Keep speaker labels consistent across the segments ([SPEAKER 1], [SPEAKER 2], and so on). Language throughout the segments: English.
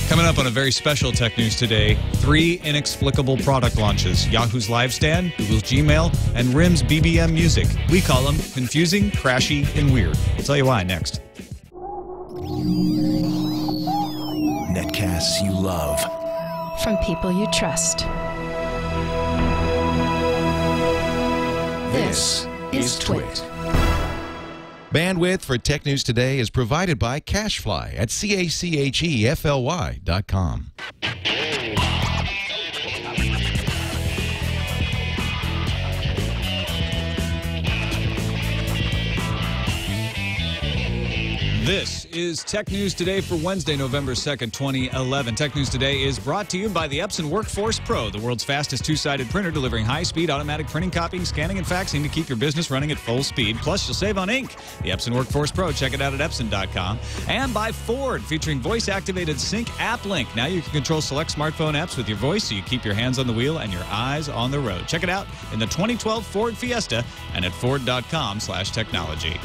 [SPEAKER 1] Coming up on a very special Tech News today, 3 inexplicable product launches. Yahoo's Livestand, Google's Gmail, and RIM's BBM Music. We call them confusing, crashy, and weird. I'll tell you why next.
[SPEAKER 2] Netcasts you love.
[SPEAKER 3] From people you trust.
[SPEAKER 2] This is TWiT.
[SPEAKER 4] Bandwidth for Tech News Today is provided by Cachefly at CACHEFLY.com.
[SPEAKER 1] This is Tech News Today for Wednesday, November 2nd, 2011. Tech News Today is brought to you by the EPSON Workforce Pro, the world's fastest two-sided printer delivering high-speed automatic printing, copying, scanning, and faxing to keep your business running at full speed. Plus, you'll save on ink. The EPSON Workforce Pro. Check it out at Epson.com. And by Ford, featuring voice-activated Sync App Link. Now you can control select smartphone apps with your voice so you keep your hands on the wheel and your eyes on the road. Check it out in the 2012 Ford Fiesta and at Ford.com/technology.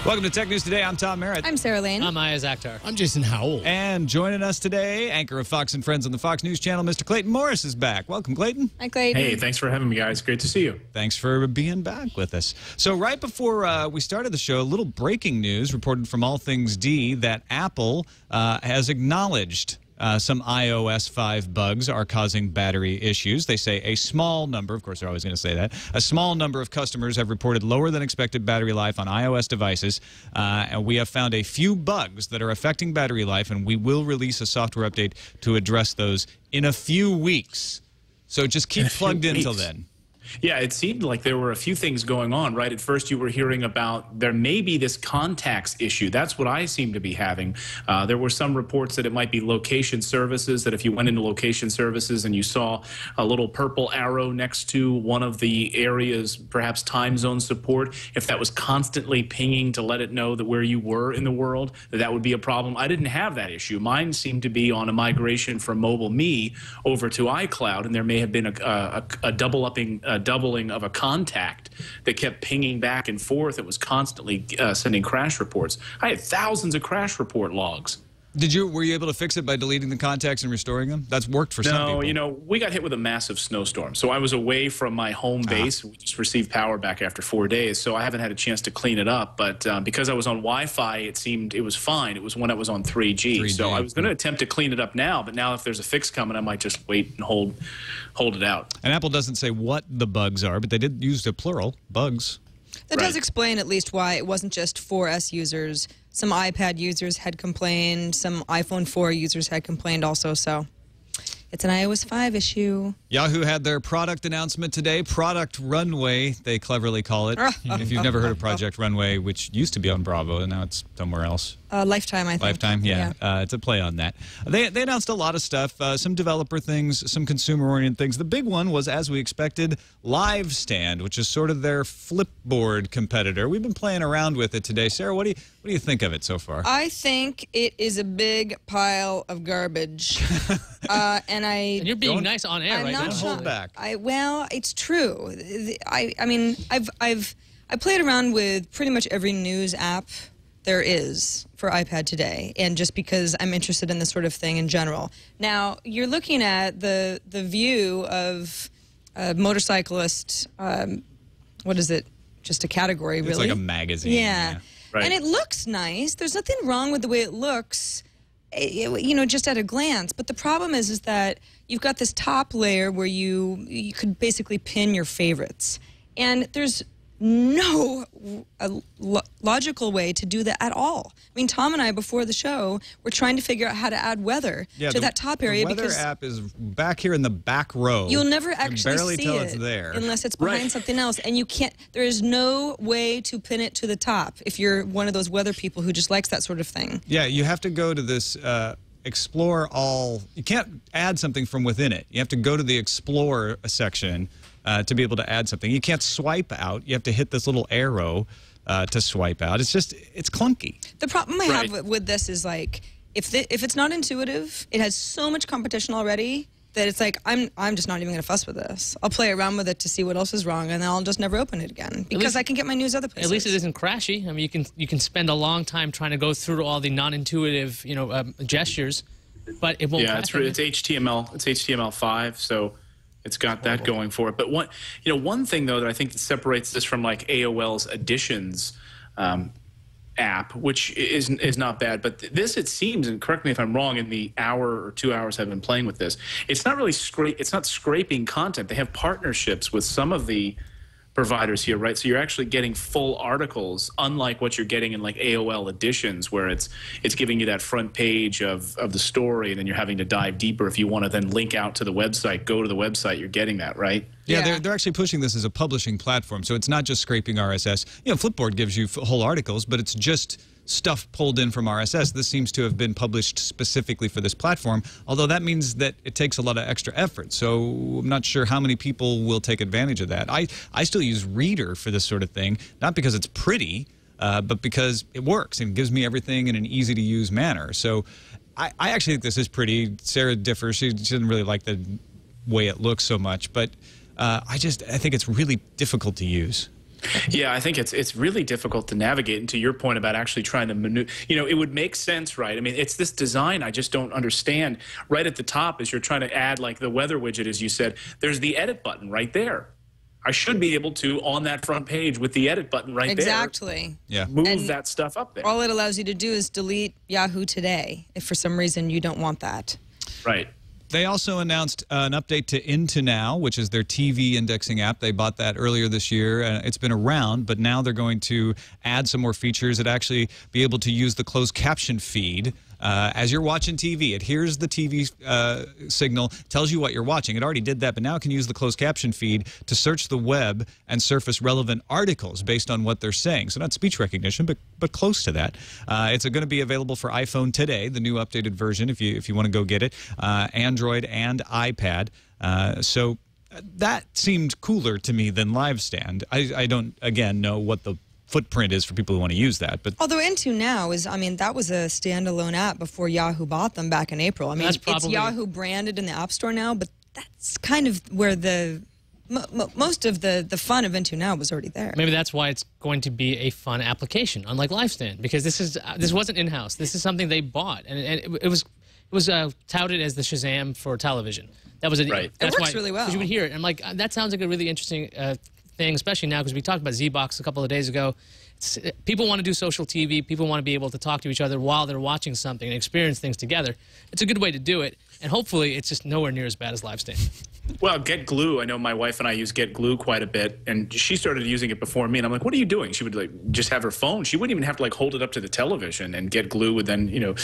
[SPEAKER 1] Welcome to Tech News Today. I'm Tom Merritt.
[SPEAKER 5] I'm Sarah Lane.
[SPEAKER 6] I'm Iyaz Akhtar.
[SPEAKER 7] I'm Jason Howell.
[SPEAKER 1] And joining us today, anchor of Fox and Friends on the Fox News Channel, Mr. Clayton Morris is back. Welcome, Clayton.
[SPEAKER 5] Hi, Clayton.
[SPEAKER 8] Hey, thanks for having me, guys. Great to see you.
[SPEAKER 1] Thanks for being back with us. So right before we started the show, a little breaking news reported from All Things D that Apple has acknowledged some iOS 5 bugs are causing battery issues. They say a small number, of course they're always going to say that, a small number of customers have reported lower than expected battery life on iOS devices, and we have found a few bugs that are affecting battery life, and we will release a software update to address those in a few weeks. So just keep plugged in till then.
[SPEAKER 8] Yeah, it seemed like there were a few things going on, right? At first, you were hearing about there may be this contacts issue. That's what I seem to be having. There were some reports that it might be location services, that if you went into location services and you saw a little purple arrow next to one of the areas, perhaps time zone support, if that was constantly pinging to let it know that where you were in the world, that would be a problem. I didn't have that issue. Mine seemed to be on a migration from Mobile Me over to iCloud, and there may have been a doubling of a contact that kept pinging back and forth. It was constantly sending crash reports. I had thousands of crash report logs.
[SPEAKER 1] Were you able to fix it by deleting the contacts and restoring them? That's worked for some people.
[SPEAKER 8] No, you know, we got hit with a massive snowstorm. So I was away from my home base. We just received power back after 4 days. So I haven't had a chance to clean it up. But because I was on Wi-Fi, it seemed it was fine. It was when I was on 3G. So I was going to attempt to clean it up now. But now if there's a fix coming, I might just wait and hold it out.
[SPEAKER 1] And Apple doesn't say what the bugs are, but they did use the plural, bugs.
[SPEAKER 5] That does explain at least why it wasn't just 4S users. Some iPad users had complained. Some iPhone 4 users had complained also. So it's an iOS 5 issue.
[SPEAKER 1] Yahoo had their product announcement today. Product Runway, they cleverly call it. If you've never heard of Project Runway, which used to be on Bravo, and now it's somewhere else.
[SPEAKER 5] Lifetime, I think.
[SPEAKER 1] Lifetime, yeah. It's a play on that. They announced a lot of stuff, some developer things, some consumer-oriented things. The big one was, as we expected, Livestand, which is sort of their Flipboard competitor. We've been playing around with it today. Sarah, what do you think of it so far?
[SPEAKER 5] I think it is a big pile of garbage.
[SPEAKER 6] And you're being nice on air right now.
[SPEAKER 1] Don't hold back.
[SPEAKER 5] Well, it's true. I mean, I played around with pretty much every news app there is for iPad today, and just because I'm interested in this sort of thing in general. Now, you're looking at the view of a motorcyclist, what is it? Just a category, really?
[SPEAKER 1] It's like a magazine.
[SPEAKER 5] Yeah.
[SPEAKER 8] Right.
[SPEAKER 5] And it looks nice. There's nothing wrong with the way it looks, you know, just at a glance. But the problem is that you've got this top layer where you could basically pin your favorites. And there's no logical way to do that at all. I mean, Tom and I, before the show, were trying to figure out how to add weather to that top area.
[SPEAKER 1] The weather app is back here in the back row.
[SPEAKER 5] You'll never actually
[SPEAKER 1] barely
[SPEAKER 5] see
[SPEAKER 1] tell
[SPEAKER 5] it
[SPEAKER 1] it's there.
[SPEAKER 5] unless it's behind something else. And you can't, there is no way to pin it to the top if you're one of those weather people who just likes that sort of thing.
[SPEAKER 1] Yeah, you have to go to this explore all. You can't add something from within it. You have to go to the explore section to be able to add something. You can't swipe out. You have to hit this little arrow to swipe out. It's just, it's clunky.
[SPEAKER 5] The problem I have with this is, like, if it's not intuitive, it has so much competition already that it's like, I'm just not even going to fuss with this. I'll play around with it to see what else is wrong, and then I'll just never open it again because I can get my news other places.
[SPEAKER 6] At least it isn't crashy. I mean, you can spend a long time trying to go through all the non-intuitive, gestures, but it won't.
[SPEAKER 8] Yeah, it's HTML. It's HTML5, so it's got that going for it. But one thing though that I think that separates this from like AOL's Editions app, which is not bad, but this, it seems, and correct me if I'm wrong, in the hour or 2 hours I've been playing with this, it's not really it's not scraping content. They have partnerships with some of the providers here, right? So you're actually getting full articles, unlike what you're getting in like AOL Editions, where it's giving you that front page of the story, and then you're having to dive deeper if you want to then link out to the website, go to the website. You're getting that, right?
[SPEAKER 1] Yeah, they're actually pushing this as a publishing platform, so it's not just scraping RSS. You know, Flipboard gives you whole articles, but it's just stuff pulled in from RSS. This seems to have been published specifically for this platform, although that means that it takes a lot of extra effort. So I'm not sure how many people will take advantage of that. I still use Reader for this sort of thing, not because it's pretty, but because it works and gives me everything in an easy-to-use manner. So I actually think this is pretty. Sarah differs. She doesn't really like the way it looks so much, but I think it's really difficult to use.
[SPEAKER 8] Yeah, I think it's really difficult to navigate. And to your point about actually trying to maneuver, you know, it would make sense, right? I mean, it's this design I just don't understand. Right at the top, as you're trying to add like the weather widget, as you said, there's the edit button right there. I should be able to, on that front page with the edit button right
[SPEAKER 5] exactly.
[SPEAKER 8] there, move that stuff up there.
[SPEAKER 5] All it allows you to do is delete Yahoo Today if for some reason you don't want that.
[SPEAKER 8] Right.
[SPEAKER 1] They also announced an update to Into Now, which is their TV indexing app. They bought that earlier this year. It's been around, but now they're going to add some more features that actually be able to use the closed caption feed. As you're watching TV, it hears the TV signal, tells you what you're watching. It already did that, but now it can use the closed caption feed to search the web and surface relevant articles based on what they're saying. So not speech recognition, but close to that. It's going to be available for iPhone today, the new updated version, if you want to go get it, Android and iPad. So that seemed cooler to me than Livestand. I don't, again, know what the footprint is for people who want to use that. But
[SPEAKER 5] although Into Now is, I mean, that was a standalone app before Yahoo bought them back in April. I mean, it's Yahoo branded in the App Store now, but that's kind of where the most of the fun of Into Now was already there.
[SPEAKER 6] Maybe that's why it's going to be a fun application, unlike Livestand, because this wasn't in-house. This is something they bought, and it was touted as the Shazam for television. That was
[SPEAKER 8] right.
[SPEAKER 6] That's
[SPEAKER 5] it works really well.
[SPEAKER 6] Because you would hear it, and like that sounds like a really interesting thing, especially now because we talked about ZBox a couple of days ago. People want to do social TV. People want to be able to talk to each other while they're watching something and experience things together. It's a good way to do it, and hopefully it's just nowhere near as bad as Livestand.
[SPEAKER 8] Well, GetGlue, I know my wife and I use GetGlue quite a bit, and she started using it before me, and I'm like, what are you doing? She would like just have her phone. She wouldn't even have to like hold it up to the television, and GetGlue would then, you know,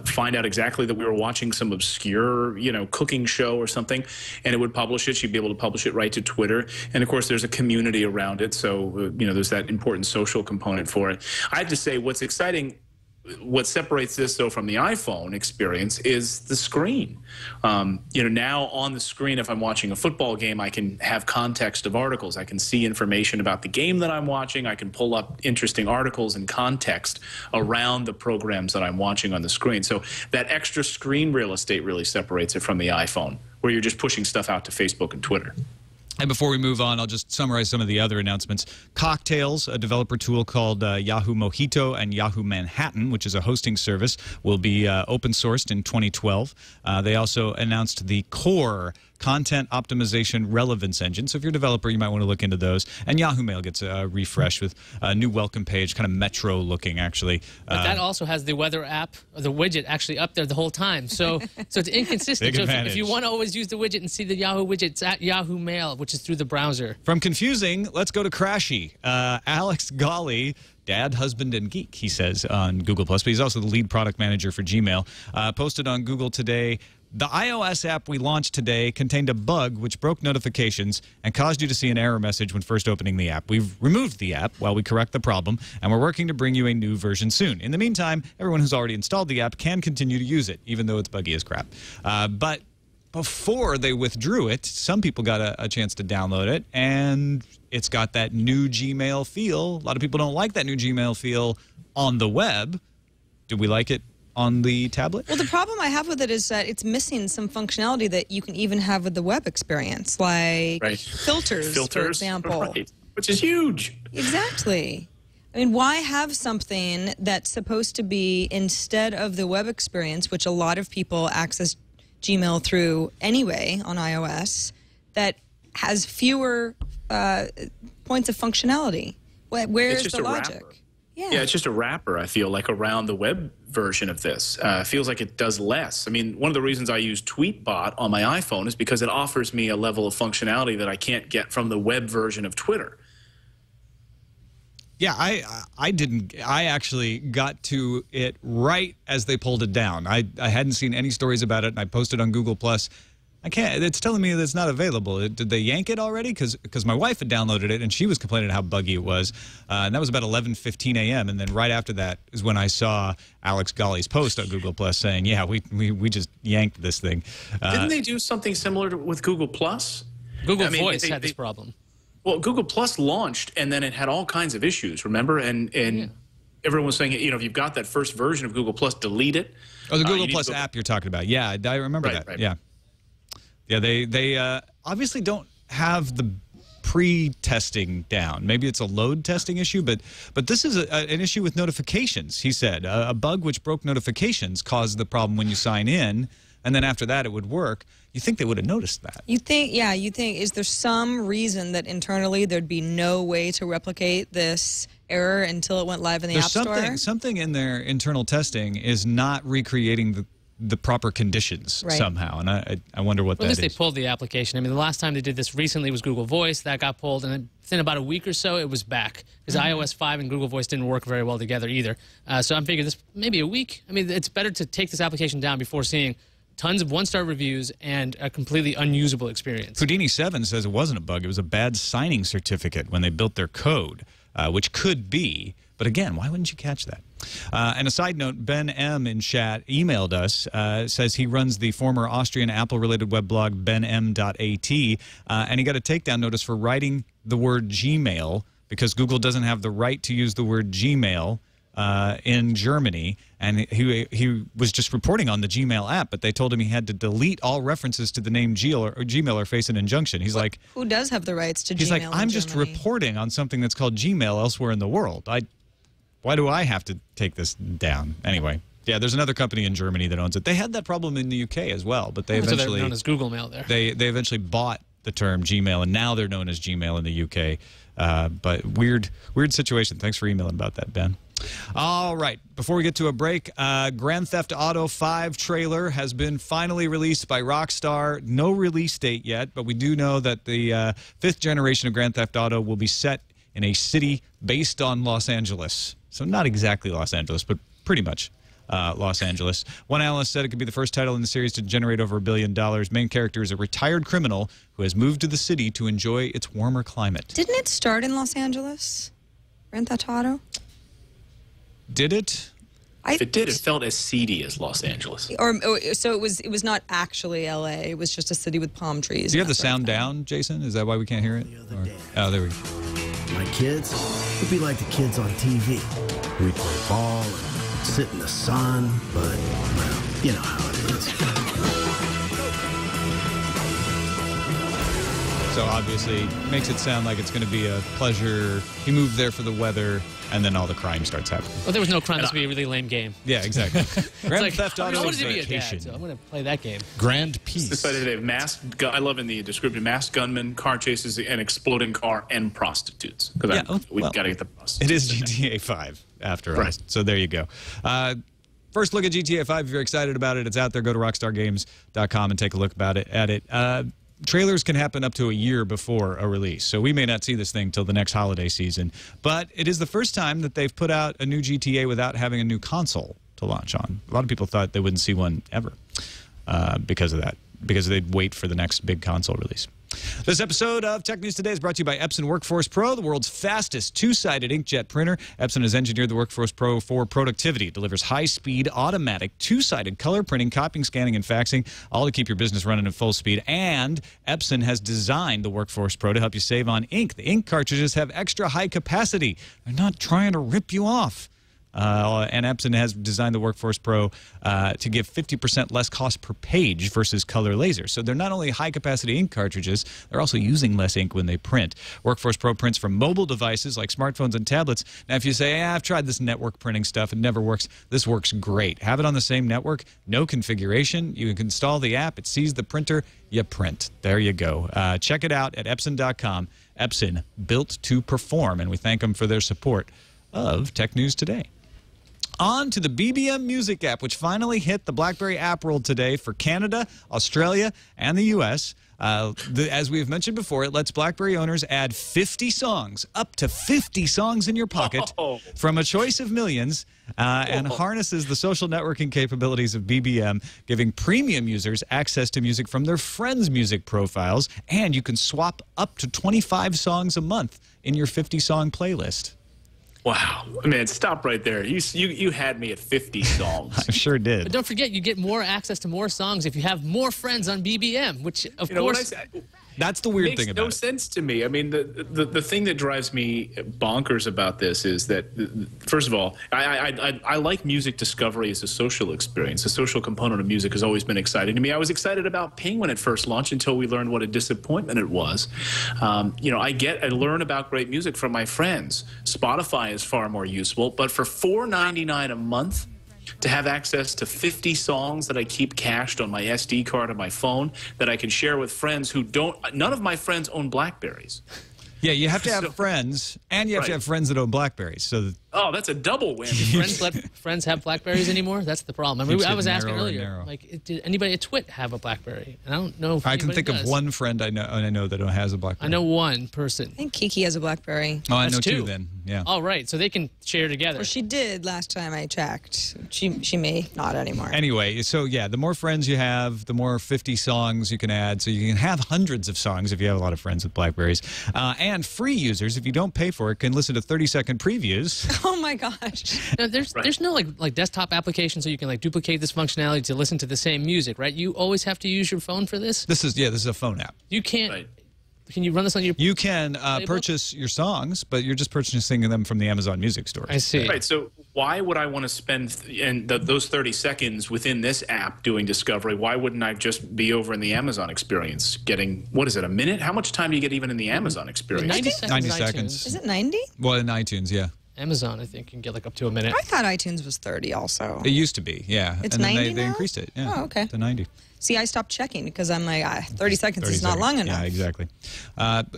[SPEAKER 8] find out exactly that we were watching some obscure, you know, cooking show or something, and it would publish it. She'd be able to publish it right to Twitter, and of course there's a community around it, so you know, there's that important social component for it. I have to say, what's exciting, what separates this, though, from the iPhone experience is the screen. You know, now on the screen, if I'm watching a football game, I can have context of articles. I can see information about the game that I'm watching. I can pull up interesting articles and context around the programs that I'm watching on the screen. So that extra screen real estate really separates it from the iPhone, where you're just pushing stuff out to Facebook and Twitter.
[SPEAKER 1] And before we move on, I'll just summarize some of the other announcements. Cocktails, a developer tool called Yahoo Mojito and Yahoo Manhattan, which is a hosting service, will be open sourced in 2012. They also announced the Core content optimization relevance engine. So if you're a developer, you might want to look into those. And Yahoo Mail gets a refresh with a new welcome page, kind of metro looking, actually.
[SPEAKER 6] But that also has the weather app, or the widget, actually up there the whole time. So it's inconsistent. So if you want to always use the widget and see the Yahoo widget, it's at Yahoo Mail, which is through the browser.
[SPEAKER 1] From confusing, let's go to crashy. Alex Gawley, Dad, Husband, and Geek, he says on Google+, but he's also the lead product manager for Gmail, posted on Google today, the iOS app we launched today contained a bug which broke notifications and caused you to see an error message when first opening the app. We've removed the app while we correct the problem, and we're working to bring you a new version soon. In the meantime, everyone who's already installed the app can continue to use it, even though it's buggy as crap. But before they withdrew it, some people got a chance to download it, and it's got that new Gmail feel. A lot of people don't like that new Gmail feel on the web. Do we like it on the tablet?
[SPEAKER 5] Well, the problem I have with it is that it's missing some functionality that you can even have with the web experience, like filters, for example.
[SPEAKER 8] Right. Which is huge.
[SPEAKER 5] Exactly. I mean, why have something that's supposed to be, instead of the web experience, which a lot of people access Gmail through anyway on iOS, that has fewer points of functionality? Where's the logic?
[SPEAKER 8] Yeah, it's just a wrapper, I feel like, around the web version of this. Feels like it does less. I mean, one of the reasons I use TweetBot on my iPhone is because it offers me a level of functionality that I can't get from the web version of Twitter.
[SPEAKER 1] Yeah, I actually got to it right as they pulled it down. I hadn't seen any stories about it, and I posted on Google+. I can't. It's telling me that it's not available. Did they yank it already? Because my wife had downloaded it and she was complaining how buggy it was. And that was about 11:15 a.m. And then right after that is when I saw Alex Golly's post on Google Plus saying, "Yeah, we just yanked this thing."
[SPEAKER 8] Didn't they do something similar with Google Plus?
[SPEAKER 6] Google Voice had this problem.
[SPEAKER 8] Well, Google Plus launched and then it had all kinds of issues. Remember, and everyone was saying, you know, if you've got that first version of Google Plus, delete it.
[SPEAKER 1] Oh, the Google Plus app you're talking about? Yeah, I remember that. Right. Yeah. Yeah, they obviously don't have the pre-testing down. Maybe it's a load testing issue, but this is an issue with notifications, he said. A bug which broke notifications caused the problem when you sign in, and then after that it would work. You think they would have noticed that. You think,
[SPEAKER 5] is there some reason that internally there'd be no way to replicate this error until it went live in the App Store?
[SPEAKER 1] Something in their internal testing is not recreating the proper conditions somehow, and I wonder what that is.
[SPEAKER 6] At least they pulled the application. I mean, the last time they did this recently was Google Voice. That got pulled, and within about a week or so, it was back. Because iOS 5 and Google Voice didn't work very well together either. So I'm figuring this maybe a week. I mean, it's better to take this application down before seeing tons of one-star reviews and a completely unusable experience.
[SPEAKER 1] Houdini7 says it wasn't a bug. It was a bad signing certificate when they built their code, which could be. But again, why wouldn't you catch that? And a side note, Ben M. in chat emailed us, says he runs the former Austrian Apple-related weblog benm.at, and he got a takedown notice for writing the word Gmail because Google doesn't have the right to use the word Gmail in Germany, and he was just reporting on the Gmail app, but they told him he had to delete all references to the name Gmail or face an injunction. He's like,
[SPEAKER 5] who does have the rights to Gmail?
[SPEAKER 1] He's like, I'm just reporting on something that's called Gmail elsewhere in the world. Why do I have to take this down? Anyway, yeah, there's another company in Germany that owns it. They had that problem in the UK as well, but they eventually...
[SPEAKER 6] So they're known as Google Mail there.
[SPEAKER 1] They eventually bought the term Gmail, and now they're known as Gmail in the UK. But weird situation. Thanks for emailing about that, Ben. All right, before we get to a break, Grand Theft Auto 5 trailer has been finally released by Rockstar. No release date yet, but we do know that the fifth generation of Grand Theft Auto will be set in a city based on Los Angeles. So not exactly Los Angeles, but pretty much Los Angeles. One analyst said it could be the first title in the series to generate over $1 billion. Main character is a retired criminal who has moved to the city to enjoy its warmer climate.
[SPEAKER 5] Didn't it start in Los Angeles? Grand Theft Auto?
[SPEAKER 1] Did it?
[SPEAKER 8] If it did, it felt as seedy as Los Angeles.
[SPEAKER 5] So it was not actually L.A. It was just a city with palm trees.
[SPEAKER 1] Do you have the sound down, Jason? Is that why we can't hear it? Oh, there we go.
[SPEAKER 2] My kids would be like the kids on TV. We'd play ball and sit in the sun, but, well, you know how it is.
[SPEAKER 1] So obviously makes it sound like it's going to be a pleasure. He moved there for the weather, and then all the crime starts happening.
[SPEAKER 6] Well, there was no crime. This would be a really lame game.
[SPEAKER 1] Yeah, exactly. Grand Theft Auto
[SPEAKER 6] I wanted to be a dad, so I'm going to play that game.
[SPEAKER 4] Grand Peace.
[SPEAKER 8] Decided to have masked. I love in the description: masked gunmen, car chases, an exploding car, and prostitutes. Because we've got to get the prostitutes.
[SPEAKER 1] It is GTA 5 after all. So there you go. First look at GTA 5. If you're excited about it, it's out there. Go to rockstargames.com and take a look at it. Trailers can happen up to a year before a release, so we may not see this thing till the next holiday season. But it is the first time that they've put out a new GTA without having a new console to launch on. A lot of people thought they wouldn't see one ever because of that, because they'd wait for the next big console release. This episode of Tech News Today is brought to you by EPSON Workforce Pro, the world's fastest two-sided inkjet printer. EPSON has engineered the Workforce Pro for productivity. It delivers high-speed, automatic, two-sided color printing, copying, scanning, and faxing, all to keep your business running at full speed. And EPSON has designed the Workforce Pro to help you save on ink. The ink cartridges have extra high capacity. They're not trying to rip you off. And Epson has designed the Workforce Pro to give 50% less cost per page versus color laser. So they're not only high-capacity ink cartridges, they're also using less ink when they print. Workforce Pro prints from mobile devices like smartphones and tablets. Now, if you say, I've tried this network printing stuff, it never works, this works great. Have it on the same network, no configuration. You can install the app, it sees the printer, you print. There you go. Check it out at Epson.com. Epson, built to perform, and we thank them for their support of Tech News Today. On to the BBM Music app, which finally hit the BlackBerry app world today for Canada, Australia, and the U.S. As we have mentioned before, it lets BlackBerry owners add 50 songs, up to 50 songs in your pocket from a choice of millions, and harnesses the social networking capabilities of BBM, giving premium users access to music from their friends' music profiles, and you can swap up to 25 songs a month in your 50-song playlist.
[SPEAKER 8] Wow, man, stop right there. You had me at 50 songs.
[SPEAKER 1] I sure did.
[SPEAKER 6] But don't forget, you get more access to more songs if you have more friends on BBM, which, of course...
[SPEAKER 1] That's the weird thing about it.
[SPEAKER 8] Makes no sense to me. I mean, the thing that drives me bonkers about this is that, first of all, I like music discovery as a social experience. The social component of music has always been exciting to me. I was excited about Ping when it first launched until we learned what a disappointment it was. You know, I learn about great music from my friends. Spotify is far more useful, but for $4.99 a month, to have access to 50 songs that I keep cached on my SD card on my phone that I can share with friends who don't, none of my friends own BlackBerries.
[SPEAKER 1] Yeah, you have to have friends, and you have to have friends that own BlackBerries. So
[SPEAKER 8] oh, that's a double win.
[SPEAKER 6] Friends have BlackBerries anymore? That's the problem. I mean, I was asking earlier, like, did anybody at TWiT have a BlackBerry? And I don't know if
[SPEAKER 1] I can think of one friend I know that has a BlackBerry.
[SPEAKER 6] I know one person.
[SPEAKER 5] I think Kiki has a BlackBerry.
[SPEAKER 1] Oh, I know two then. Yeah.
[SPEAKER 6] Oh, right. So they can share together.
[SPEAKER 5] Well, she did last time I checked. She may not anymore.
[SPEAKER 1] Anyway, so yeah, the more friends you have, the more 50 songs you can add. So you can have hundreds of songs if you have a lot of friends with BlackBerries. And free users, if you don't pay for it, can listen to 30-second previews.
[SPEAKER 5] Oh my gosh.
[SPEAKER 6] Now, there's no like desktop application so you can like duplicate this functionality to listen to the same music, right? You always have to use your phone for this?
[SPEAKER 1] This is a phone app.
[SPEAKER 6] You can't... Right. Can you run this on your...
[SPEAKER 1] You can purchase your songs, but you're just purchasing them from the Amazon Music Store.
[SPEAKER 6] I see.
[SPEAKER 8] Right, so why would I want to spend those 30 seconds within this app doing discovery? Why wouldn't I just be over in the Amazon experience getting, what is it, a minute? How much time do you get even in the Amazon experience?
[SPEAKER 6] 90
[SPEAKER 1] seconds.
[SPEAKER 5] Is it 90?
[SPEAKER 1] Well, in iTunes, yeah.
[SPEAKER 6] Amazon, I think, can get like up to a minute.
[SPEAKER 5] I thought iTunes was 30 also.
[SPEAKER 1] It used to be, yeah.
[SPEAKER 5] It's
[SPEAKER 1] and then
[SPEAKER 5] 90
[SPEAKER 1] they
[SPEAKER 5] now?
[SPEAKER 1] increased it, yeah.
[SPEAKER 5] Oh, okay.
[SPEAKER 1] To 90.
[SPEAKER 5] See, I stopped checking because I'm like, 30 seconds is not long enough.
[SPEAKER 1] Yeah, exactly.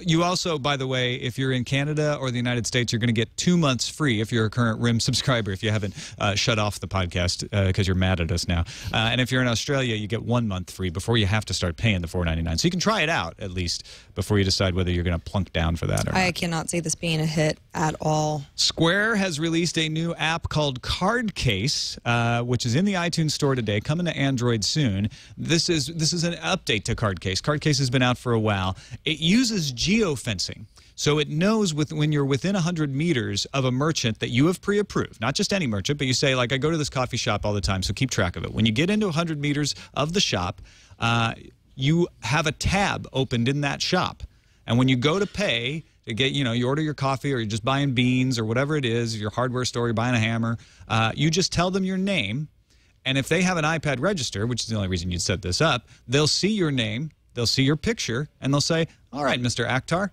[SPEAKER 1] You also, by the way, if you're in Canada or the United States, you're going to get 2 months free if you're a current RIM subscriber, if you haven't shut off the podcast because you're mad at us now. And if you're in Australia, you get 1 month free before you have to start paying the $4.99. So you can try it out, at least, before you decide whether you're going to plunk down for that or not.
[SPEAKER 5] I cannot see this being a hit at all.
[SPEAKER 1] Square has released a new app called Card Case, which is in the iTunes store today, coming to Android soon. This is an update to Card Case. Card Case has been out for a while. It uses geofencing. So it knows when you're within 100 meters of a merchant that you have pre-approved, not just any merchant, but you say, like, I go to this coffee shop all the time, so keep track of it. When you get into 100 meters of the shop, you have a tab opened in that shop. And when you go to pay, to get, you order your coffee or you're just buying beans or whatever it is, your hardware store, you're buying a hammer, you just tell them your name. And if they have an iPad register, which is the only reason you'd set this up, they'll see your name, they'll see your picture, and they'll say, all right, Mr. Akhtar,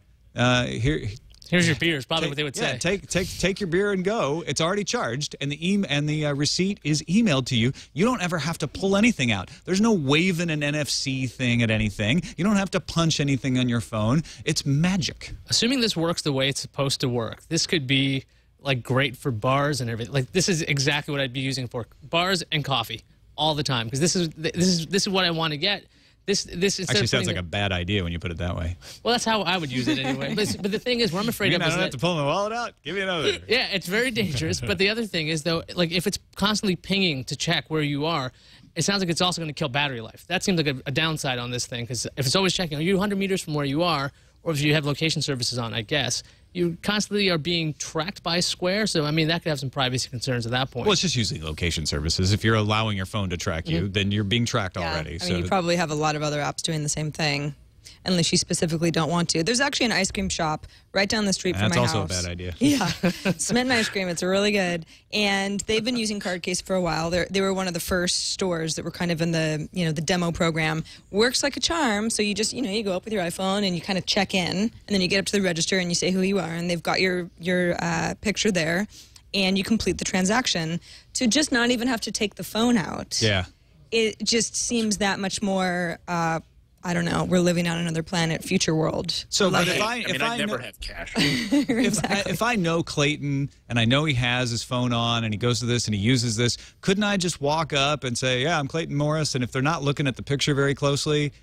[SPEAKER 6] here's your beer, is probably what they would say.
[SPEAKER 1] Take your beer and go. It's already charged, and the receipt is emailed to you. You don't ever have to pull anything out. There's no waving an NFC thing at anything. You don't have to punch anything on your phone. It's magic.
[SPEAKER 6] Assuming this works the way it's supposed to work, this could be like great for bars and everything. Like, this is exactly what I'd be using for bars and coffee all the time, because this is what I want to get. This
[SPEAKER 1] actually sounds like a bad idea when you put it that way.
[SPEAKER 6] Well, that's how I would use it anyway. But the thing is, what I'm afraid of is
[SPEAKER 1] I don't have to pull my wallet out? Give me another.
[SPEAKER 6] Yeah, it's very dangerous. But the other thing is, though, like, if it's constantly pinging to check where you are, it sounds like it's also going to kill battery life. That seems like a downside on this thing, because if it's always checking, are you 100 meters from where you are, or if you have location services on, I guess, you constantly are being tracked by Square. So, I mean, that could have some privacy concerns at that point.
[SPEAKER 1] Well, it's just using location services. If you're allowing your phone to track you, then you're being tracked already.
[SPEAKER 5] I mean, you probably have a lot of other apps doing the same thing. unless you specifically don't want to. There's actually an ice cream shop right down the street from my house.
[SPEAKER 1] That's also a bad idea.
[SPEAKER 5] Yeah, Smitten Ice Cream. It's really good, and they've been using CardCase for a while. They were one of the first stores that were kind of in the the demo program. Works like a charm. So you just you go up with your iPhone and you kind of check in, and then you get up to the register and you say who you are, and they've got your picture there, and you complete the transaction. To just not even have to take the phone out.
[SPEAKER 1] Yeah.
[SPEAKER 5] It just seems that much more. I don't know. We're living on another planet, future world.
[SPEAKER 1] So, but
[SPEAKER 8] I never have cash.
[SPEAKER 1] If I know Clayton and I know he has his phone on and he goes to this and he uses this, couldn't I just walk up and say, yeah, I'm Clayton Morris, and if they're not looking at the picture very closely,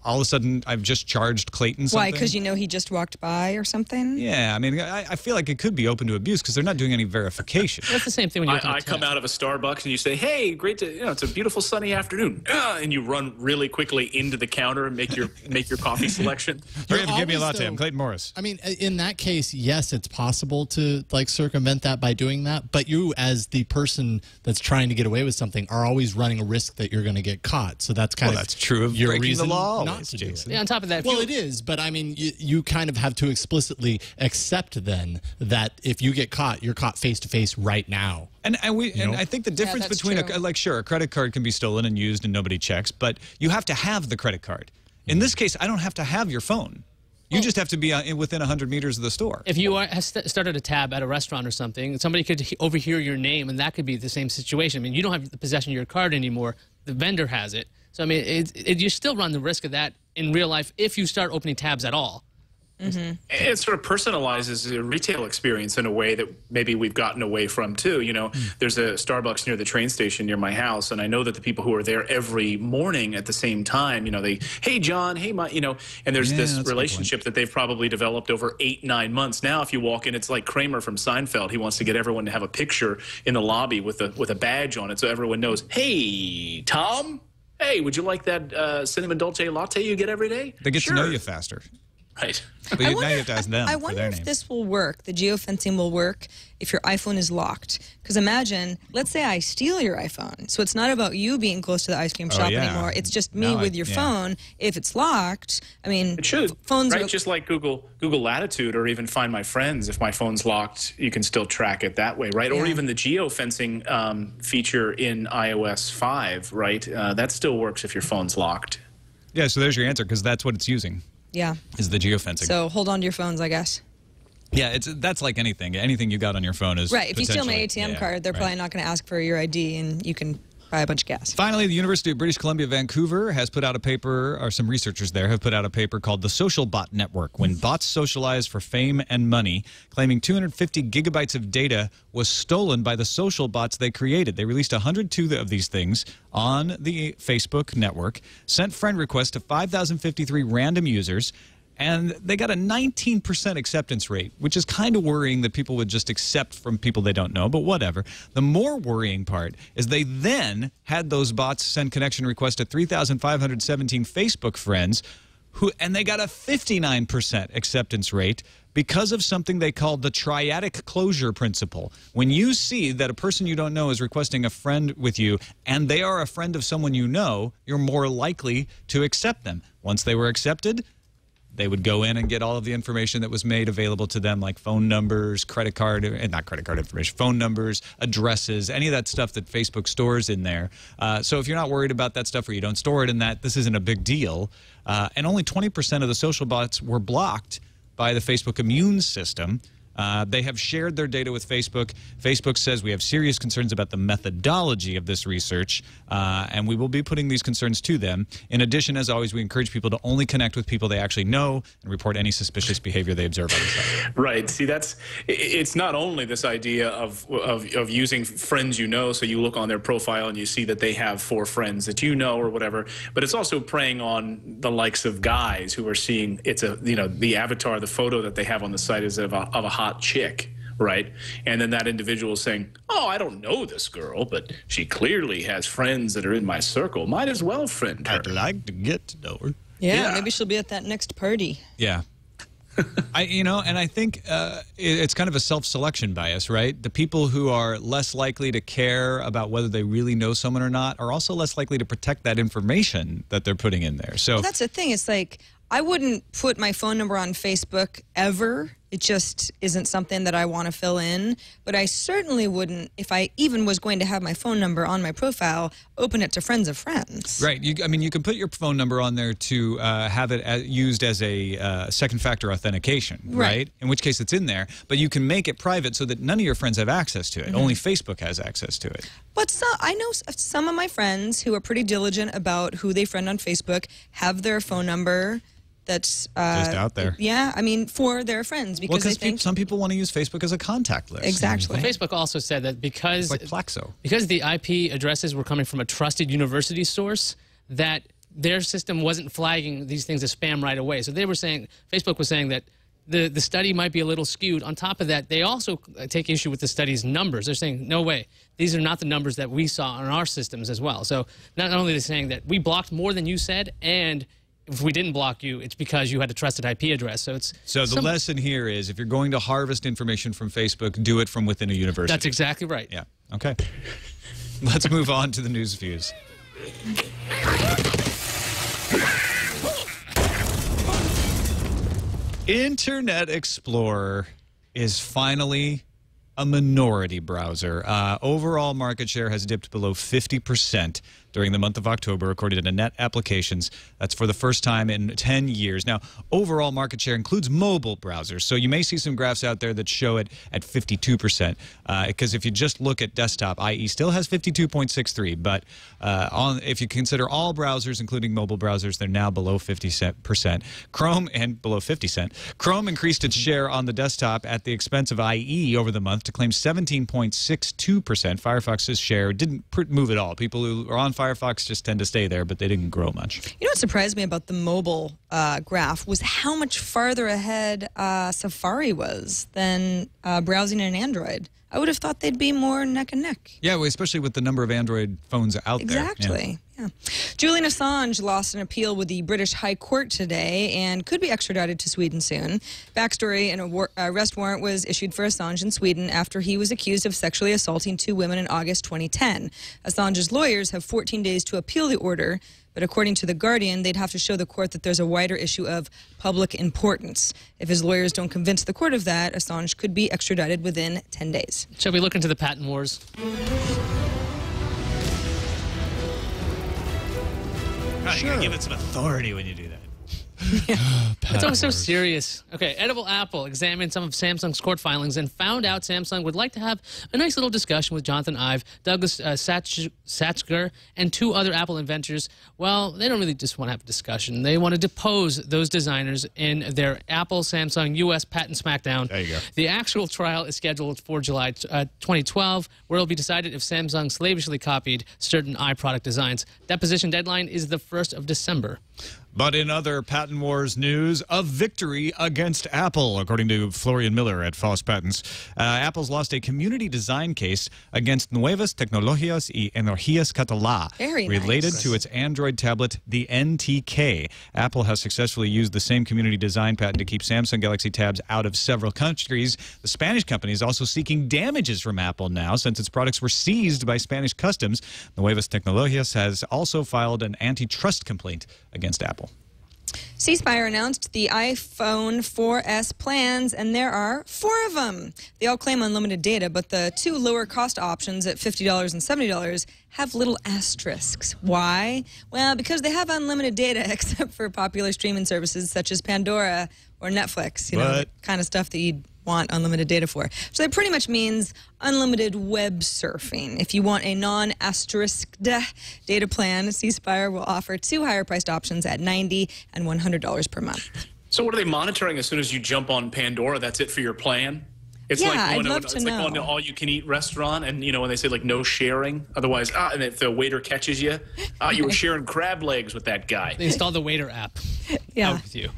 [SPEAKER 1] all of a sudden I've just charged Clayton something?
[SPEAKER 5] Why? Because he just walked by or something?
[SPEAKER 1] Yeah, I mean, I feel like it could be open to abuse because they're not doing any verification.
[SPEAKER 6] That's the same thing when you
[SPEAKER 8] I come out of a Starbucks and you say, hey, great to, it's a beautiful sunny afternoon. And you run really quickly into the counter and make your coffee selection.
[SPEAKER 1] Hurry up and give me a latte. I'm Clayton Morris.
[SPEAKER 7] I mean, in that case, yes, it's possible to circumvent that by doing that. But you, as the person that's trying to get away with something, are always running a risk that you're going to get caught. So that's
[SPEAKER 1] that's true of
[SPEAKER 7] your
[SPEAKER 1] breaking
[SPEAKER 7] reason
[SPEAKER 1] the law,
[SPEAKER 7] not to do it.
[SPEAKER 6] Yeah, on top of that,
[SPEAKER 7] Well, it is, but I mean, you kind of have to explicitly accept then that if you get caught, you're caught face to face right now.
[SPEAKER 1] And I think the difference between a credit card can be stolen and used and nobody checks, but you have to have the credit card. In this case, I don't have to have your phone. You just have to be within 100 meters of the store.
[SPEAKER 6] If you started a tab at a restaurant or something, somebody could overhear your name, and that could be the same situation. I mean, you don't have the possession of your card anymore. The vendor has it. So, I mean, you still run the risk of that in real life if you start opening tabs at all.
[SPEAKER 8] Mm-hmm. It sort of personalizes the retail experience in a way that maybe we've gotten away from, too. There's a Starbucks near the train station near my house, and I know that the people who are there every morning at the same time, hey, John, hey, Mike, and there's this relationship that they've probably developed over 8-9 months. Now, if you walk in, it's like Kramer from Seinfeld. He wants to get everyone to have a picture in the lobby with a badge on it so everyone knows, hey, Tom? Hey, would you like that cinnamon dolce latte you get every day?
[SPEAKER 1] They get to know you faster.
[SPEAKER 8] Right.
[SPEAKER 1] But now you have to ask them.
[SPEAKER 5] I wonder if this will work, the geofencing will work if your iPhone is locked. Because imagine, let's say I steal your iPhone. So it's not about you being close to the ice cream shop anymore. It's just me with your phone. If it's locked, I mean,
[SPEAKER 8] it should.
[SPEAKER 5] Phones
[SPEAKER 8] right? Just like Google Latitude or even Find My Friends. If my phone's locked, you can still track it that way, right? Yeah. Or even the geofencing feature in iOS 5, right? That still works if your phone's locked.
[SPEAKER 1] Yeah, so there's your answer because that's what it's using.
[SPEAKER 5] Yeah.
[SPEAKER 1] Is the geofencing.
[SPEAKER 5] So hold on to your phones, I guess.
[SPEAKER 1] Yeah, that's like anything. Anything you got on your phone is
[SPEAKER 5] right. If you steal my ATM card, they're probably not going to ask for your ID, and you can buy a bunch of gas.
[SPEAKER 1] Finally, the University of British Columbia, Vancouver has put out a paper, or some researchers there have put out a paper called The Social Bot Network, When Bots Socialize for Fame and Money, claiming 250 gigabytes of data was stolen by the social bots they created. They released 102 of these things on the Facebook network, sent friend requests to 5,053 random users, and they got a 19% acceptance rate, which is kind of worrying that people would just accept from people they don't know, but whatever. The more worrying part is they then had those bots send connection requests to 3,517 Facebook friends, and they got a 59% acceptance rate because of something they called the triadic closure principle. When you see that a person you don't know is requesting a friend with you, and they are a friend of someone you know, you're more likely to accept them. Once they were accepted, they would go in and get all of the information that was made available to them, like phone numbers, credit card, and not credit card information, phone numbers, addresses, any of that stuff that Facebook stores in there. So if you're not worried about that stuff or you don't store it in that, this isn't a big deal. And only 20% of the social bots were blocked by the Facebook immune system. They have shared their data with Facebook. Facebook says we have serious concerns about the methodology of this research, and we will be putting these concerns to them. In addition, as always, we encourage people to only connect with people they actually know and report any suspicious behavior they observe on the site.
[SPEAKER 8] Right. See, it's not only this idea of using friends you know, so you look on their profile and you see that they have 4 friends that you know or whatever, but it's also preying on the likes of guys who are seeing the avatar, the photo that they have on the site is of a hot chick, right? And then that individual is saying, oh, I don't know this girl, but she clearly has friends that are in my circle. Might as well friend her.
[SPEAKER 1] I'd like to get to know her.
[SPEAKER 5] Yeah, maybe she'll be at that next party.
[SPEAKER 1] Yeah. And I think it's kind of a self-selection bias, right? The people who are less likely to care about whether they really know someone or not are also less likely to protect that information that they're putting in there. So
[SPEAKER 5] that's the thing. It's like, I wouldn't put my phone number on Facebook ever. It just isn't something that I want to fill in. But I certainly wouldn't, if I even was going to have my phone number on my profile, open it to friends of friends.
[SPEAKER 1] Right. I mean, you can put your phone number on there to have it used as a second-factor authentication, right? In which case it's in there. But you can make it private so that none of your friends have access to it. Only Facebook has access to it.
[SPEAKER 5] But I know some of my friends who are pretty diligent about who they friend on Facebook have their phone number that's
[SPEAKER 1] just out there.
[SPEAKER 5] Yeah, I mean, for their friends, because they think
[SPEAKER 1] some people want to use Facebook as a contact list.
[SPEAKER 5] Exactly.
[SPEAKER 6] Well, Facebook also said that because
[SPEAKER 1] it's like Plaxo.
[SPEAKER 6] Because the IP addresses were coming from a trusted university source, that their system wasn't flagging these things as spam right away. So they were saying, Facebook was saying that the study might be a little skewed. On top of that, they also take issue with the study's numbers. They're saying, no way, these are not the numbers that we saw on our systems as well. So not only are they saying that we blocked more than you said, and if we didn't block you, it's because you had a trusted IP address. So
[SPEAKER 1] the lesson here is, if you're going to harvest information from Facebook, do it from within a university.
[SPEAKER 6] That's exactly right.
[SPEAKER 1] Yeah. Okay. Let's move on to the news views. Internet Explorer is finally a minority browser. Overall market share has dipped below 50% during the month of October, according to Net Applications. That's for the first time in 10 years. Now, overall market share includes mobile browsers, so you may see some graphs out there that show it at 52%, because if you just look at desktop, IE still has 52.63, but if you consider all browsers, including mobile browsers, they're now below 50%. Chrome, and below 50 cents. Chrome increased its share on the desktop at the expense of IE over the month to claim 17.62%. Firefox's share didn't move at all. People who are on Firefox just tend to stay there, but they didn't grow much.
[SPEAKER 5] You know what surprised me about the mobile graph was how much farther ahead Safari was than browsing in Android. I would have thought they'd be more neck and neck.
[SPEAKER 1] Yeah, well, especially with the number of Android phones out there.
[SPEAKER 5] Exactly. Yeah. Julian Assange lost an appeal with the British High Court today and could be extradited to Sweden soon. Backstory: an arrest warrant was issued for Assange in Sweden after he was accused of sexually assaulting 2 women in August 2010. Assange's lawyers have 14 days to appeal the order, but according to The Guardian, they'd have to show the court that there's a wider issue of public importance. If his lawyers don't convince the court of that, Assange could be extradited within 10 days.
[SPEAKER 6] Shall we look into the patent wars?
[SPEAKER 1] Right, you gotta give it some authority when you do that.
[SPEAKER 6] It's always so serious. Okay, Edible Apple examined some of Samsung's court filings and found out Samsung would like to have a nice little discussion with Jonathan Ive, Douglas Satcher, and 2 other Apple inventors. Well, they don't really just want to have a discussion. They want to depose those designers in their Apple-Samsung U.S. patent smackdown.
[SPEAKER 1] There you go.
[SPEAKER 6] The actual trial is scheduled for July 2012, where it'll be decided if Samsung slavishly copied certain iProduct designs. Deposition deadline is the 1st of December.
[SPEAKER 1] But in other patent wars news, a victory against Apple, according to Florian Miller at Foss Patents. Apple's lost a community design case against Nuevas Tecnologías y Energías Catalá, related to its Android tablet, the NTK. Apple has successfully used the same community design patent to keep Samsung Galaxy Tabs out of several countries. The Spanish company is also seeking damages from Apple now, since its products were seized by Spanish customs. Nuevas Tecnologías has also filed an antitrust complaint against Apple.
[SPEAKER 5] C Spire announced the iPhone 4S plans, and there are 4 of them. They all claim unlimited data, but the 2 lower cost options at $50 and $70 have little asterisks. Why? Well, because they have unlimited data, except for popular streaming services such as Pandora or Netflix, you know, the kind of stuff that you'd want unlimited data for. So that pretty much means unlimited web surfing. If you want a non-asterisked data plan, C Spire will offer 2 higher-priced options at $90 and $100 per month.
[SPEAKER 8] So what are they monitoring as soon as you jump on Pandora? That's it for your plan? It's like
[SPEAKER 5] I'd love to know.
[SPEAKER 8] Like going to all-you-can-eat restaurant, and you know when they say like no sharing, otherwise, and if the waiter catches you, you were sharing crab legs with that guy.
[SPEAKER 6] They installed the Waiter app.
[SPEAKER 5] Yeah.
[SPEAKER 6] With you.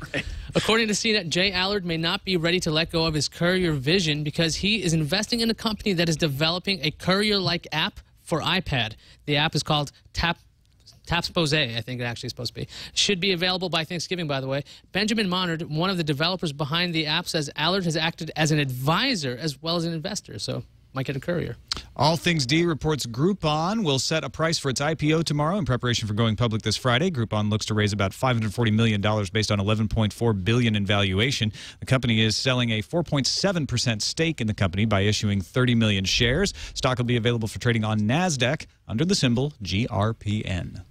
[SPEAKER 6] According to CNET, Jay Allard may not be ready to let go of his courier vision because he is investing in a company that is developing a courier-like app for iPad. The app is called Tapspose, I think it actually is supposed to be. Should be available by Thanksgiving, by the way. Benjamin Monard, one of the developers behind the app, says Allard has acted as an advisor as well as an investor. So might get a courier.
[SPEAKER 1] All Things D reports Groupon will set a price for its IPO tomorrow in preparation for going public this Friday. Groupon looks to raise about $540 million based on $11.4 billion in valuation. The company is selling a 4.7% stake in the company by issuing 30 million shares. Stock will be available for trading on NASDAQ under the symbol GRPN.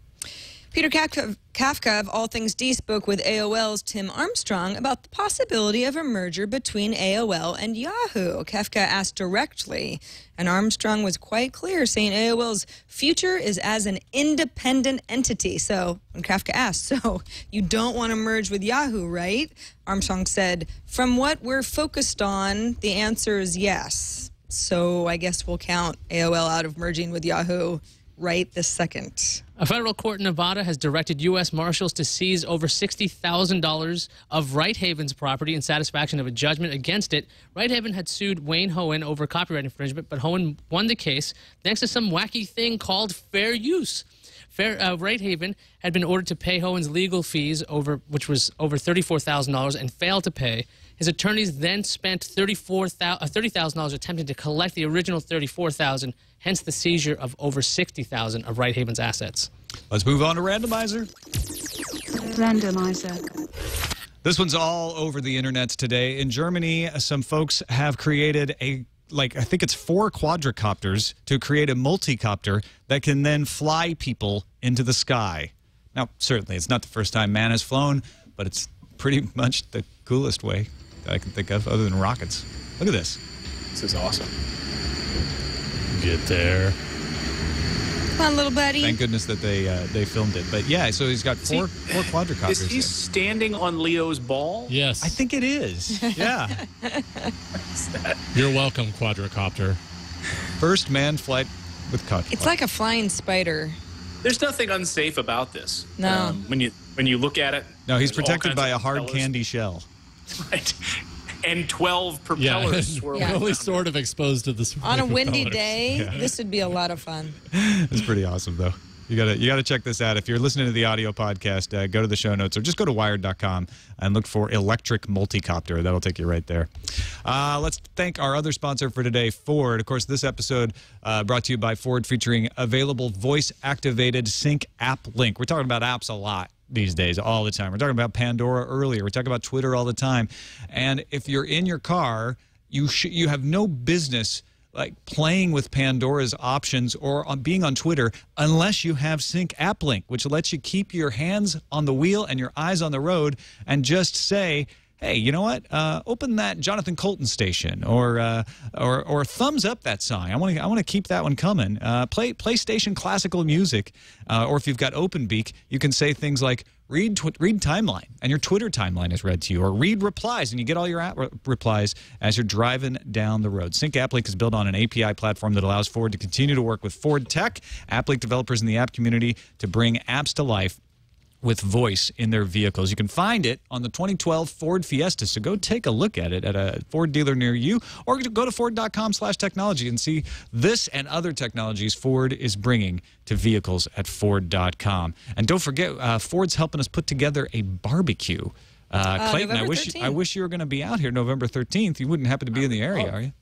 [SPEAKER 5] Peter Kafka of All Things D spoke with AOL's Tim Armstrong about the possibility of a merger between AOL and Yahoo. Kafka asked directly, and Armstrong was quite clear, saying AOL's future is as an independent entity. So when Kafka asked, so you don't want to merge with Yahoo, right? Armstrong said, from what we're focused on, the answer is yes. So I guess we'll count AOL out of merging with Yahoo right this second.
[SPEAKER 6] A federal court in Nevada has directed U.S. Marshals to seize over $60,000 of Right Haven's property in satisfaction of a judgment against it. Right Haven had sued Wayne Hohen over copyright infringement, but Hohen won the case thanks to some wacky thing called fair use. Right Haven had been ordered to pay Hohen's legal fees, which was over $34,000, and failed to pay. His attorneys then spent $30,000 attempting to collect the original $34,000, hence the seizure of over $60,000 of Right Haven's assets.
[SPEAKER 1] Let's move on to Randomizer.
[SPEAKER 3] Randomizer.
[SPEAKER 1] This one's all over the internet today. In Germany, some folks have created I think it's 4 quadricopters to create a multicopter that can then fly people into the sky. Now, certainly, it's not the first time man has flown, but it's pretty much the coolest way that I can think of other than rockets. Look at this.
[SPEAKER 8] This is awesome.
[SPEAKER 7] Get there.
[SPEAKER 5] Come on, little buddy.
[SPEAKER 1] Thank goodness that they filmed it. But yeah, so he's got four quadricopters.
[SPEAKER 8] Is he standing on Leo's ball?
[SPEAKER 7] Yes.
[SPEAKER 1] I think it is. Yeah.
[SPEAKER 7] You're welcome, quadricopter.
[SPEAKER 1] First manned flight with quadricopter.
[SPEAKER 5] It's like a flying spider.
[SPEAKER 8] There's nothing unsafe about this.
[SPEAKER 5] No.
[SPEAKER 8] When you look at it.
[SPEAKER 1] No, he's
[SPEAKER 8] there's all
[SPEAKER 1] protected
[SPEAKER 8] kinds
[SPEAKER 1] by
[SPEAKER 8] of
[SPEAKER 1] a hard
[SPEAKER 8] propellers.
[SPEAKER 1] candy shell.
[SPEAKER 8] Right. And 12 propellers swirling.
[SPEAKER 5] Yeah.
[SPEAKER 7] Only sort of exposed to this.
[SPEAKER 5] On a windy
[SPEAKER 7] propellers.
[SPEAKER 5] day, this would be a lot of fun.
[SPEAKER 1] It's pretty awesome, though. You gotta check this out. If you're listening to the audio podcast, go to the show notes or just go to wired.com and look for electric multicopter. That'll take you right there. Let's thank our other sponsor for today, Ford. Of course, this episode brought to you by Ford, featuring available voice-activated sync app link. We're talking about apps a lot these days, all the time. We're talking about Pandora earlier. We're talking about Twitter all the time. And if you're in your car, you have no business playing with Pandora's options or being on Twitter unless you have Sync App Link, which lets you keep your hands on the wheel and your eyes on the road and just say, hey, you know what? Open that Jonathan Colton station, or thumbs up that song. I want to keep that one coming. Play station classical music, or if you've got OpenBeak, you can say things like read timeline, and your Twitter timeline is read to you, or read replies, and you get all your app replies as you're driving down the road. Sync AppLink is built on an API platform that allows Ford to continue to work with Ford Tech, AppLink developers in the app community to bring apps to life with voice in their vehicles. You can find it on the 2012 Ford Fiesta, so go take a look at it at a Ford dealer near you, or go to Ford.com/technology and see this and other technologies Ford is bringing to vehicles at Ford.com. And don't forget, Ford's helping us put together a barbecue. Clayton, I wish you were going to be out here November 13th. You wouldn't happen to be in the area, are you?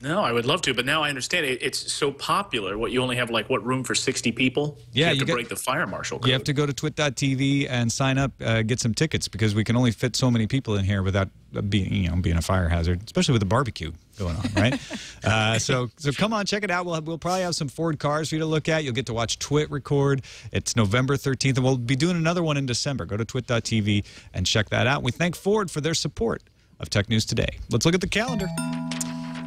[SPEAKER 8] No, I would love to, but now I understand it's so popular. You only have room for 60 people?
[SPEAKER 1] Yeah,
[SPEAKER 8] you have to break the fire marshal code.
[SPEAKER 1] You have to go to twit.tv and sign up, get some tickets, because we can only fit so many people in here without being a fire hazard, especially with the barbecue going on, right? So come on, check it out. We'll probably have some Ford cars for you to look at. You'll get to watch Twit record. It's November 13th, and we'll be doing another one in December. Go to twit.tv and check that out. We thank Ford for their support of Tech News Today. Let's look at the calendar.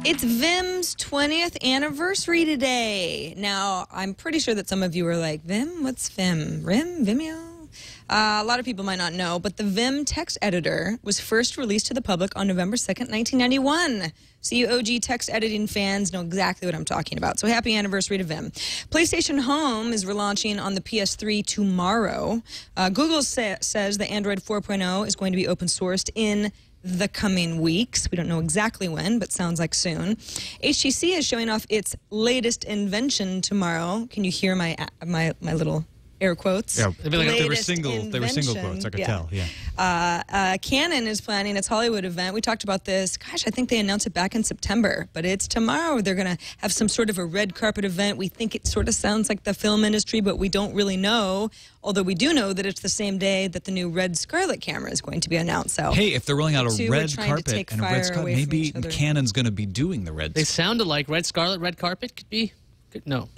[SPEAKER 5] It's Vim's 20th anniversary today. Now, I'm pretty sure that some of you are like, Vim? What's Vim? Vimeo? A lot of people might not know, but the Vim text editor was first released to the public on November 2nd, 1991. So you OG text editing fans know exactly what I'm talking about. So happy anniversary to Vim. PlayStation Home is relaunching on the PS3 tomorrow. Google says the Android 4.0 is going to be open sourced in the coming weeks. We don't know exactly when, but sounds like soon. HTC is showing off its latest invention tomorrow. Can you hear my little air quotes.
[SPEAKER 1] Yeah,
[SPEAKER 6] They were
[SPEAKER 5] latest
[SPEAKER 1] single
[SPEAKER 5] invention.
[SPEAKER 1] quotes. I could tell. Yeah.
[SPEAKER 5] Canon is planning its Hollywood event. We talked about this. Gosh, I think they announced it back in September, but it's tomorrow. They're going to have some sort of a red carpet event. We think it sort of sounds like the film industry, but we don't really know. Although we do know that it's the same day that the new Red Scarlet camera is going to be announced. So
[SPEAKER 1] hey, if they're rolling out
[SPEAKER 5] the
[SPEAKER 1] a
[SPEAKER 5] two are
[SPEAKER 1] red
[SPEAKER 5] trying to
[SPEAKER 1] carpet
[SPEAKER 5] take
[SPEAKER 1] and a
[SPEAKER 5] fire
[SPEAKER 1] red scarlet,
[SPEAKER 5] away from
[SPEAKER 1] maybe
[SPEAKER 5] each other.
[SPEAKER 1] Canon's going to be doing the red.
[SPEAKER 6] They sounded like Red Scarlet, Red Carpet could be. No.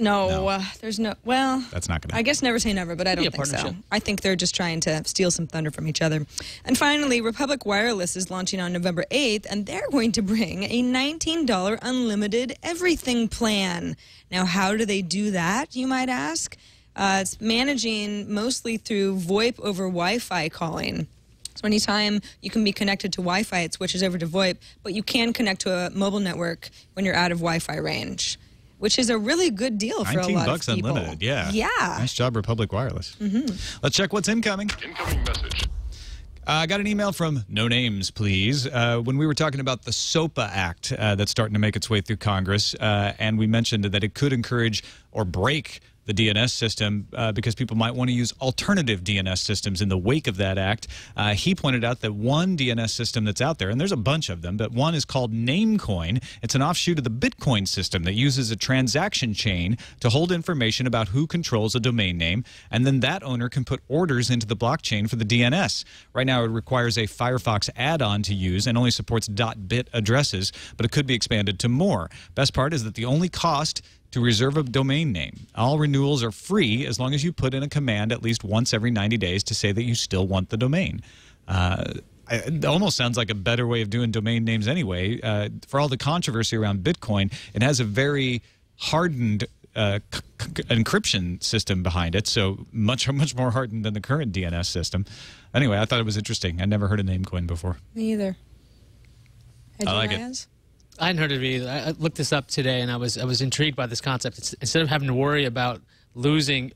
[SPEAKER 5] There's no. Well,
[SPEAKER 1] that's not going to.
[SPEAKER 5] I guess never say never, but I don't think so. I think they're just trying to steal some thunder from each other. And finally, Republic Wireless is launching on November 8th, and they're going to bring a $19 unlimited everything plan. Now, how do they do that, you might ask? It's managing mostly through VoIP over Wi-Fi calling. So anytime you can be connected to Wi-Fi, it switches over to VoIP, but you can connect to a mobile network when you're out of Wi-Fi range, which is a really good deal for a lot of
[SPEAKER 1] $19
[SPEAKER 5] people.
[SPEAKER 1] unlimited, yeah.
[SPEAKER 5] Yeah.
[SPEAKER 1] Nice job, Republic Wireless. Let's check what's incoming.
[SPEAKER 9] Incoming message.
[SPEAKER 1] I got an email from No Names, Please. When we were talking about the SOPA Act that's starting to make its way through Congress, and we mentioned that it could encourage or break the DNS system because people might want to use alternative DNS systems in the wake of that act. He pointed out that one DNS system that's out there, and there's a bunch of them, but one is called Namecoin. It's an offshoot of the Bitcoin system that uses a transaction chain to hold information about who controls a domain name, and then that owner can put orders into the blockchain for the DNS. Right now, it requires a Firefox add-on to use and only supports .bit addresses, but it could be expanded to more. Best part is that the only cost to reserve a domain name. All renewals are free as long as you put in a command at least once every 90 days to say that you still want the domain. It almost sounds like a better way of doing domain names anyway. For all the controversy around Bitcoin, it has a very hardened encryption system behind it, so much more hardened than the current DNS system. Anyway, I thought it was interesting. I'd never heard of Namecoin before.
[SPEAKER 5] Me either.
[SPEAKER 1] I like it.
[SPEAKER 6] I hadn't heard of it either. I looked this up today, and I was intrigued by this concept. Instead of having to worry about losing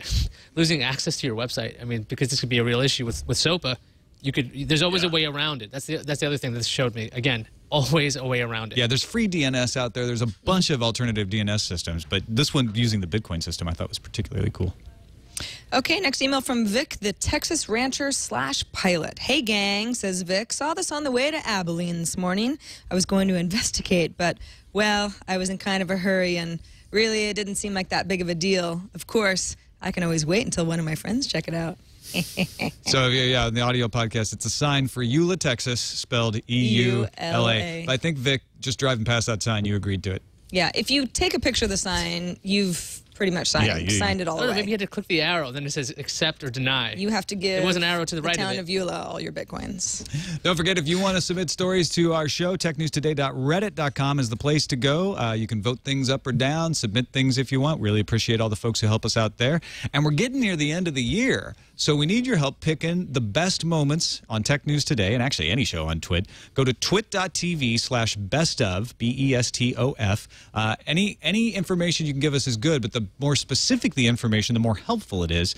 [SPEAKER 6] access to your website, I mean, because this could be a real issue with SOPA, there's always a way around it. That's the other thing that this showed me. Again, always a way around it.
[SPEAKER 1] Yeah, there's free DNS out there. There's a bunch of alternative DNS systems, but this one using the Bitcoin system I thought was particularly cool.
[SPEAKER 5] Okay, next email from Vic, the Texas rancher / pilot. Hey, gang, says Vic. Saw this on the way to Abilene this morning. I was going to investigate, but, well, I was in kind of a hurry, and really it didn't seem like that big of a deal. Of course, I can always wait until one of my friends check it out.
[SPEAKER 1] So, yeah, in the audio podcast, it's a sign for Eula, Texas, spelled E-U-L-A. But I think, Vic, just driving past that sign, you agreed to it.
[SPEAKER 5] Yeah, if you take a picture of the sign, you've pretty much signed it all away.
[SPEAKER 6] Maybe you had to click the arrow, then it says accept or deny.
[SPEAKER 5] You have to give
[SPEAKER 6] there was an arrow to the right
[SPEAKER 5] town
[SPEAKER 6] of
[SPEAKER 5] of Eula all your Bitcoins.
[SPEAKER 1] Don't forget, if you want to submit stories to our show, technewstoday.reddit.com is the place to go. You can vote things up or down, submit things if you want. Really appreciate all the folks who help us out there. And we're getting near the end of the year, so we need your help picking the best moments on Tech News Today, and actually any show on TWiT. Go to twit.tv/bestof, B-E-S-T-O-F. Any information you can give us is good, but the more specific the information, the more helpful it is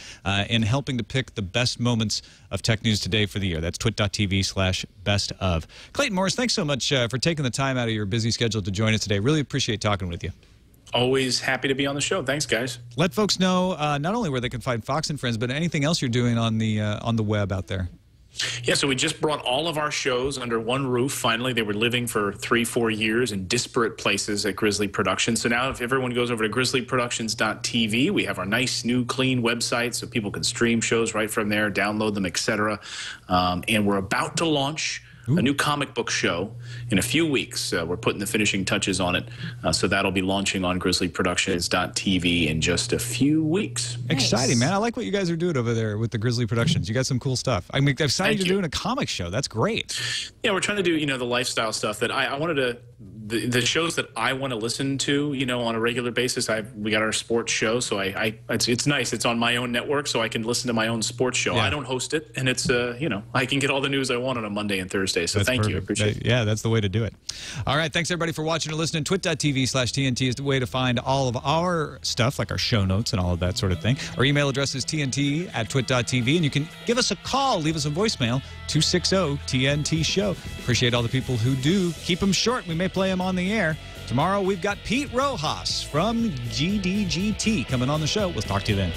[SPEAKER 1] in helping to pick the best moments of Tech News Today for the year. That's twit.tv/bestof. Clayton Morris, thanks so much for taking the time out of your busy schedule to join us today. Really appreciate talking with you.
[SPEAKER 8] Always happy to be on the show. Thanks, guys.
[SPEAKER 1] Let folks know not only where they can find Fox and Friends, but anything else you're doing on the web out there.
[SPEAKER 8] Yeah, so we just brought all of our shows under one roof. Finally, they were living for 3-4 years in disparate places at Grizzly Productions. So now if everyone goes over to grizzlyproductions.tv, we have our nice, new, clean website so people can stream shows right from there, download them, etc. And we're about to launch a new comic book show in a few weeks. We're putting the finishing touches on it. So that'll be launching on grizzlyproductions.tv in just a few weeks.
[SPEAKER 5] Nice.
[SPEAKER 1] Exciting, man. I like what you guys are doing over there with the Grizzly Productions. You got some cool stuff. I mean, I'm excited you're doing a comic show. That's great. Yeah,
[SPEAKER 8] we're trying to do, the lifestyle stuff that I wanted to, the shows that I want to listen to, on a regular basis. We got our sports show, so it's nice. It's on my own network, so I can listen to my own sports show. Yeah. I don't host it, and it's, I can get all the news I want on a Monday and Thursday. So
[SPEAKER 1] that's
[SPEAKER 8] thank
[SPEAKER 1] perfect.
[SPEAKER 8] you. I appreciate it.
[SPEAKER 1] Yeah, that's the way to do it. All right. Thanks, everybody, for watching or listening. Twit.tv/TNT is the way to find all of our stuff, like our show notes and all of that sort of thing. Our email address is tnt@twit.tv, and you can give us a call, leave us a voicemail, 260-TNT-SHOW. Appreciate all the people who do. Keep them short. We may play them on the air. Tomorrow, we've got Pete Rojas from GDGT coming on the show. We'll talk to you then.